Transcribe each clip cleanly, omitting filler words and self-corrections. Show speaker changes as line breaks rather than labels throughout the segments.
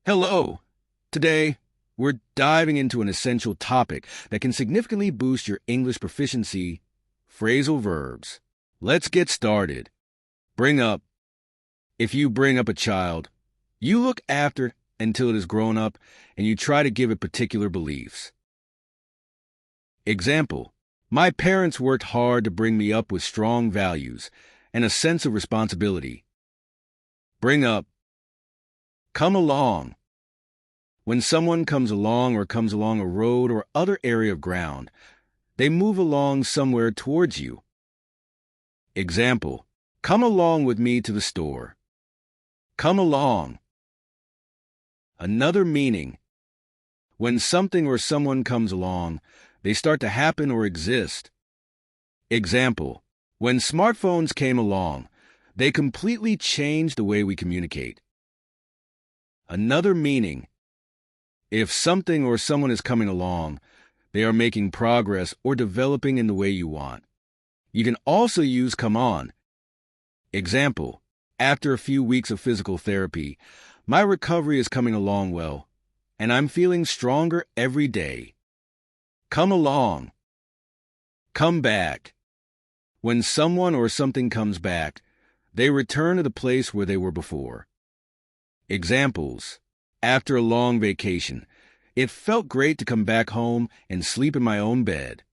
Hello! Today, we're diving into an essential topic that can significantly boost your English proficiency, phrasal verbs. Let's get started. Bring up. If you bring up a child, you look after it until it is grown up and you try to give it particular beliefs. Example: my parents worked hard to bring me up with strong values and a sense of responsibility. Bring up. Come along. When someone comes along a road or other area of ground, they move along somewhere towards you. Example: come along with me to the store. Come along. Another meaning: when something or someone comes along, they start to happen or exist. Example: when smartphones came along, they completely changed the way we communicate. Another meaning: if something or someone is coming along, they are making progress or developing in the way you want. You can also use come on. Example: after a few weeks of physical therapy, my recovery is coming along well, and I'm feeling stronger every day. Come along. Come back. When someone or something comes back, they return to the place where they were before. Examples: after a long vacation, it felt great to come back home and sleep in my own bed.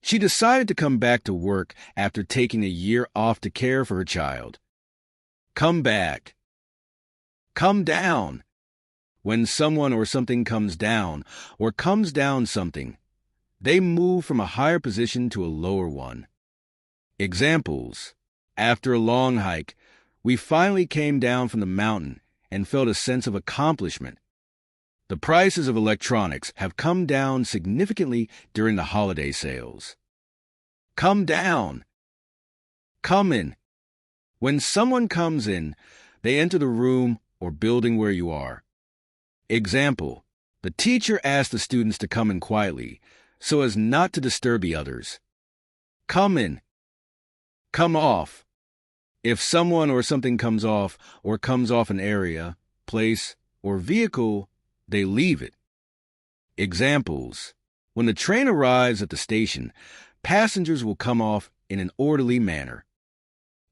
She decided to come back to work after taking a year off to care for her child. Come back. Come down. When someone or something comes down or comes down something, they move from a higher position to a lower one. Examples: after a long hike, we finally came down from the mountain and felt a sense of accomplishment. The prices of electronics have come down significantly during the holiday sales. Come down. Come in. When someone comes in, they enter the room or building where you are. Example: the teacher asked the students to come in quietly so as not to disturb the others. Come in. Come off. If someone or something comes off an area, place, or vehicle, they leave it. Examples: when the train arrives at the station, passengers will come off in an orderly manner.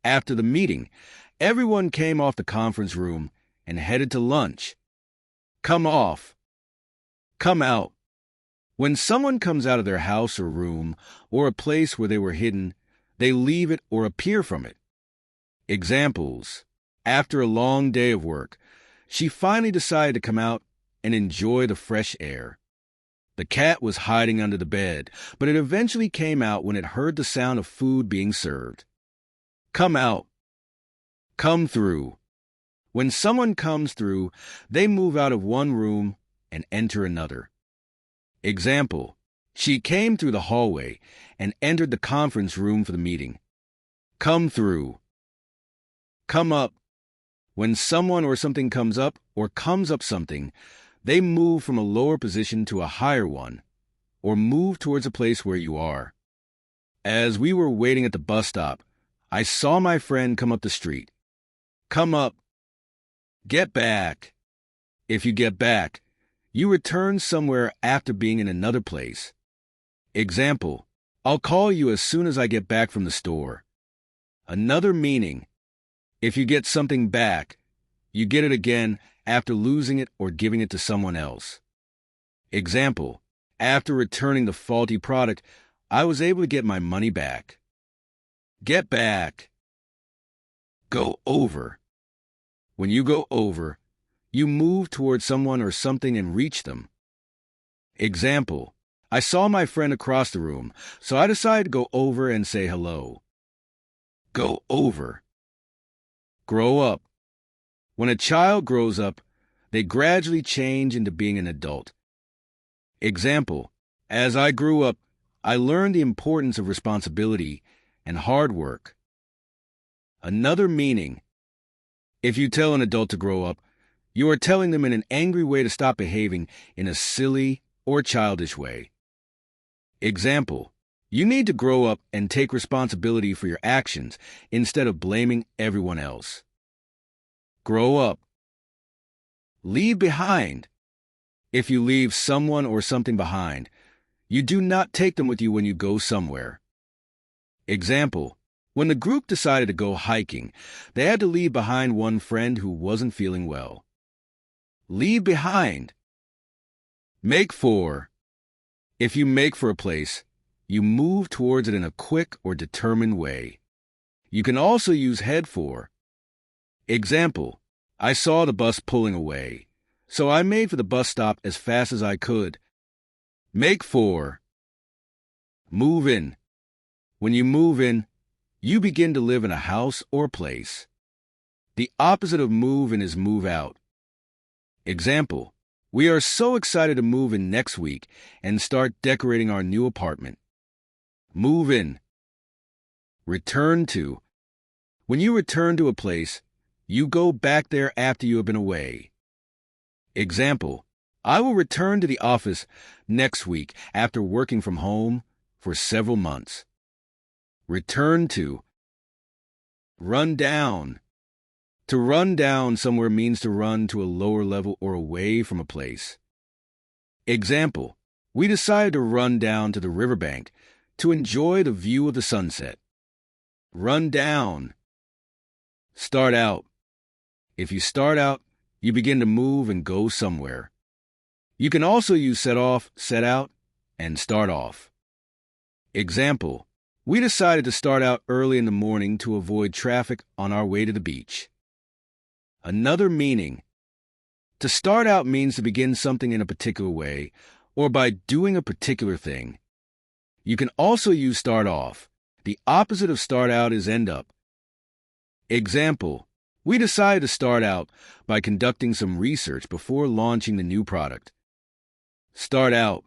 After the meeting, everyone came off the conference room and headed to lunch. Come off. Come out. When someone comes out of their house or room or a place where they were hidden, they leave it or appear from it. Examples: after a long day of work, she finally decided to come out and enjoy the fresh air. The cat was hiding under the bed, but it eventually came out when it heard the sound of food being served. Come out. Come through. When someone comes through, they move out of one room and enter another. Example: she came through the hallway and entered the conference room for the meeting. Come through. Come up. When someone or something comes up or comes up something, they move from a lower position to a higher one, or move towards a place where you are. As we were waiting at the bus stop, I saw my friend come up the street. Come up. Get back. If you get back, you return somewhere after being in another place. Example: I'll call you as soon as I get back from the store. Another meaning: if you get something back, you get it again after losing it or giving it to someone else. Example: after returning the faulty product, I was able to get my money back. Get back. Go over. When you go over, you move towards someone or something and reach them. Example: I saw my friend across the room, so I decided to go over and say hello. Go over. Grow up. When a child grows up, they gradually change into being an adult. Example: as I grew up, I learned the importance of responsibility and hard work. Another meaning: if you tell an adult to grow up, you are telling them in an angry way to stop behaving in a silly or childish way. Example: you need to grow up and take responsibility for your actions instead of blaming everyone else. Grow up. Leave behind. If you leave someone or something behind, you do not take them with you when you go somewhere. Example, when the group decided to go hiking, they had to leave behind one friend who wasn't feeling well. Leave behind. Make for. If you make for a place, you move towards it in a quick or determined way. You can also use head for. Example, I saw the bus pulling away, so I made for the bus stop as fast as I could. Make for. Move in. When you move in, you begin to live in a house or place. The opposite of move in is move out. Example, we are so excited to move in next week and start decorating our new apartment. Move in. Return to. When you return to a place, you go back there after you have been away. Example, I will return to the office next week after working from home for several months. Return to. Run down. To run down somewhere means to run to a lower level or away from a place. Example, we decided to run down to the riverbank to enjoy the view of the sunset. Run down. Start out. If you start out, you begin to move and go somewhere. You can also use set off, set out, and start off. Example, we decided to start out early in the morning to avoid traffic on our way to the beach. Another meaning. To start out means to begin something in a particular way or by doing a particular thing. You can also use start off. The opposite of start out is end up. Example, we decided to start out by conducting some research before launching the new product. Start out.